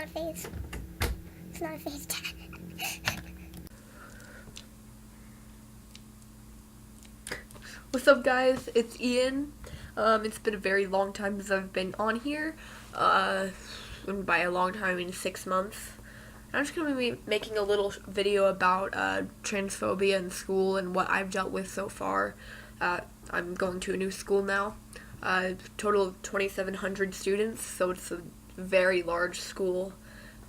not a phase. It's not a phase. What's up, guys? It's Ian. It's been a very long time since I've been on here. And by a long time, I mean 6 months. I'm just going to be making a little video about transphobia in school and what I've dealt with so far. I'm going to a new school now. Total of 2,700 students, so it's a very large school.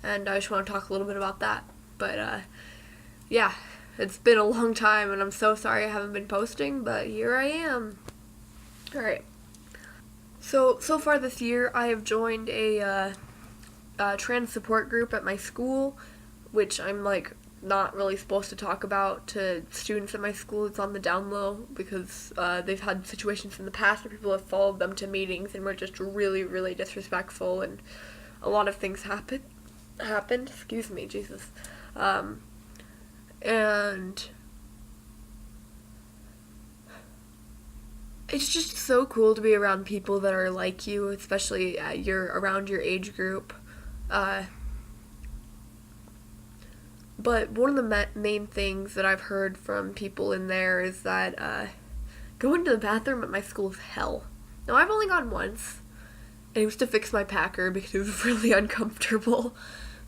And I just want to talk a little bit about that. But, yeah. It's been a long time, and I'm so sorry I haven't been posting, but here I am. Alright. So far this year, I have joined a trans support group at my school, which I'm, not really supposed to talk about to students at my school. It's on the down low, because they've had situations in the past where people have followed them to meetings and were just really, really disrespectful, and a lot of things happened. Excuse me, Jesus. And it's just so cool to be around people that are like you, especially around your age group. But one of the main things that I've heard from people in there is that going to the bathroom at my school is hell. Now, I've only gone once, and it was to fix my packer because it was really uncomfortable.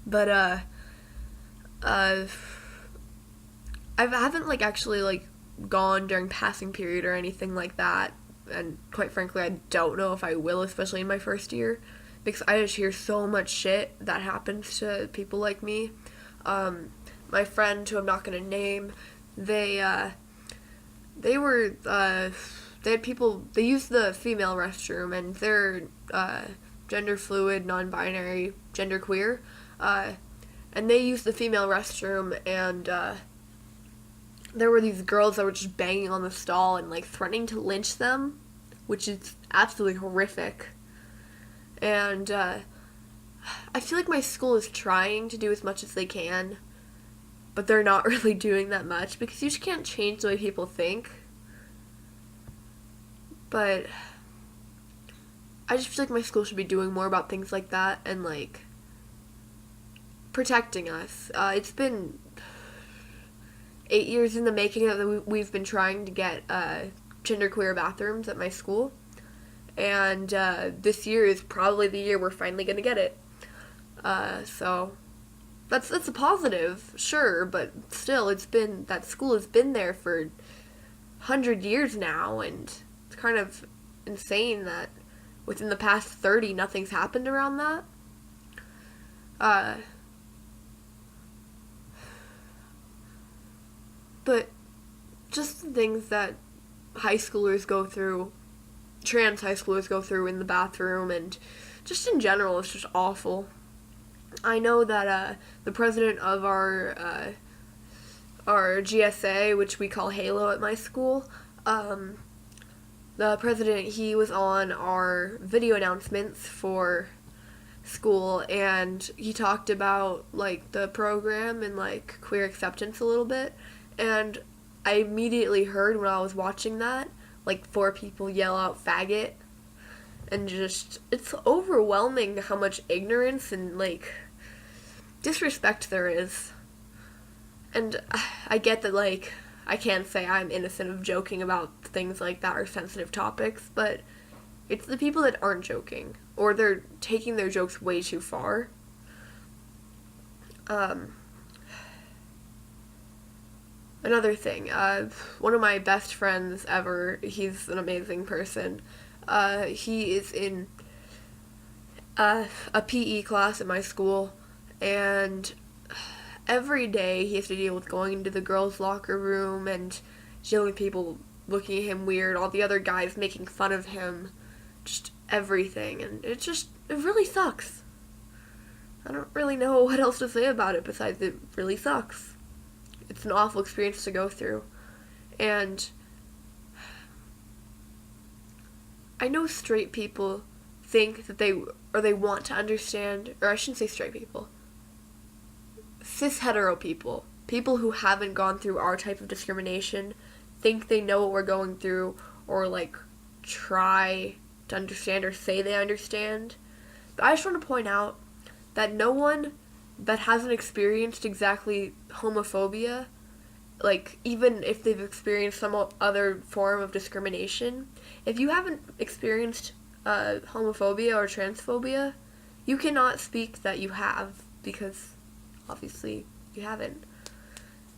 But I haven't actually gone during passing period or anything like that, and quite frankly I don't know if I will, especially in my first year, because I just hear so much shit that happens to people like me. My friend, who I'm not gonna name, they had people, they used the female restroom, and they're gender fluid, non-binary, genderqueer, and they used the female restroom, and there were these girls that were just banging on the stall and threatening to lynch them, which is absolutely horrific. And I feel like my school is trying to do as much as they can, but they're not really doing that much because you just can't change the way people think. But I just feel like my school should be doing more about things like that and protecting us. It's been 8 years in the making that we've been trying to get genderqueer bathrooms at my school, and this year is probably the year we're finally going to get it. So that's a positive, sure, but still, that school has been there for 100 years now, and it's kind of insane that within the past 30, nothing's happened around that. But just the things that high schoolers go through, trans high schoolers go through in the bathroom, and just in general, it's just awful. I know that the president of our GSA, which we call Halo at my school, the president, he was on our video announcements for school, and he talked about the program and queer acceptance a little bit. And I immediately heard when I was watching that, 4 people yell out faggot. And just, it's overwhelming how much ignorance and, disrespect there is. And I get that, I can't say I'm innocent of joking about things like that or sensitive topics, but it's the people that aren't joking, or they're taking their jokes way too far. Another thing, one of my best friends ever, he's an amazing person, he is in a PE class at my school, and every day he has to deal with going into the girls' locker room and dealing with people looking at him weird, all the other guys making fun of him, just everything, and it really sucks. I don't really know what else to say about it besides it really sucks. It's an awful experience to go through. And I know straight people think that they want to understand, or I shouldn't say straight people, cis hetero people who haven't gone through our type of discrimination, think they know what we're going through, or try to understand or say they understand. But I just want to point out that no one that hasn't experienced exactly homophobia, like, even if they've experienced some other form of discrimination, if you haven't experienced homophobia or transphobia, you cannot speak that you have, because obviously you haven't.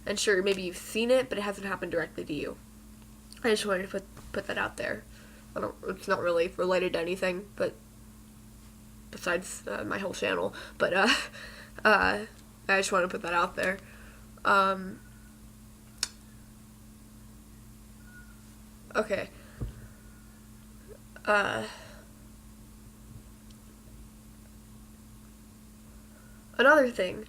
And sure, maybe you've seen it, but it hasn't happened directly to you. I just wanted to put that out there. It's not really related to anything, but besides my whole channel. But I just want to put that out there. Okay. Another thing.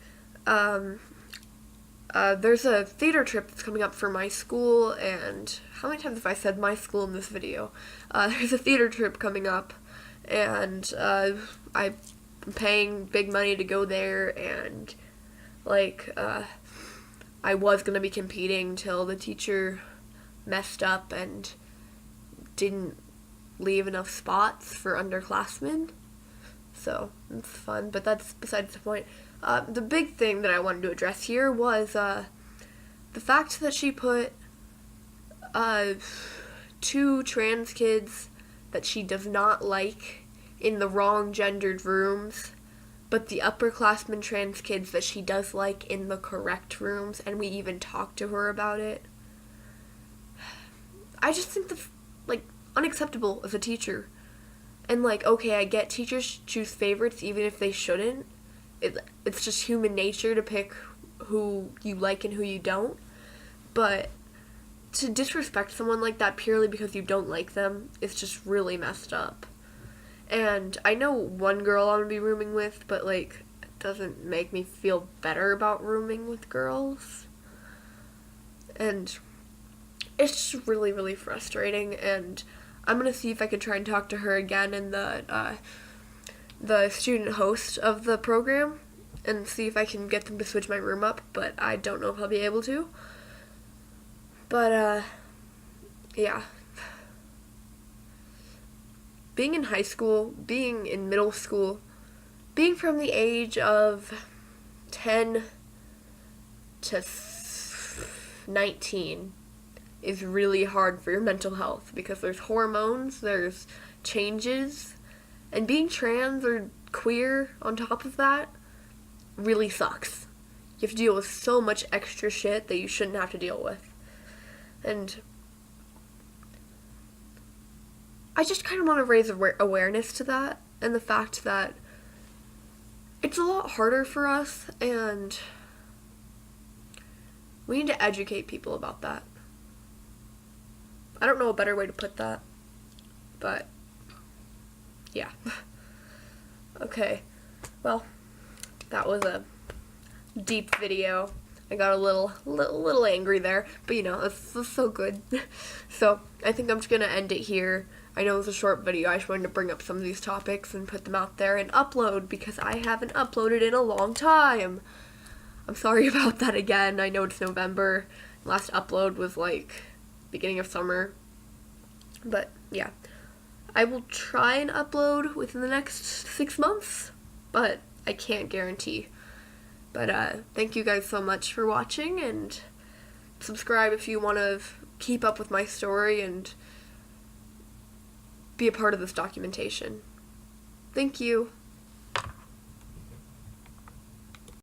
There's a theater trip that's coming up for my school, and how many times have I said my school in this video? There's a theater trip coming up, and I'm paying big money to go there, and I was gonna be competing till the teacher messed up and didn't leave enough spots for underclassmen. So it's fun, but that's besides the point. The big thing that I wanted to address here was the fact that she put 2 trans kids that she does not like in the wrong gendered rooms, but the upperclassmen trans kids that she does like in the correct rooms, and we even talked to her about it. I just think unacceptable as a teacher. And okay, I get teachers choose favorites even if they shouldn't. It's just human nature to pick who you like and who you don't. But to disrespect someone like that purely because you don't like them is just really messed up. And I know one girl I'm gonna be rooming with, but it doesn't make me feel better about rooming with girls. And it's just really, really frustrating, and I'm gonna see if I can try and talk to her again and the student host of the program, and see if I can get them to switch my room up, but I don't know if I'll be able to. But yeah. Being in high school, being in middle school, being from the age of 10 to 19 is really hard for your mental health, because there's hormones, there's changes, and being trans or queer on top of that really sucks. You have to deal with so much extra shit that you shouldn't have to deal with. And I just kind of want to raise awareness to that, and the fact that it's a lot harder for us, and we need to educate people about that. I don't know a better way to put that, but yeah. Okay, well, that was a deep video. I got a little angry there, but it's so good. So I think I'm just gonna end it here. I know it was a short video. I just wanted to bring up some of these topics and put them out there and upload, because I haven't uploaded in a long time. I'm sorry about that again. I know it's November. Last upload was beginning of summer. But yeah, I will try and upload within the next 6 months, but I can't guarantee. But thank you guys so much for watching, and subscribe if you want to keep up with my story and be a part of this documentation. Thank you.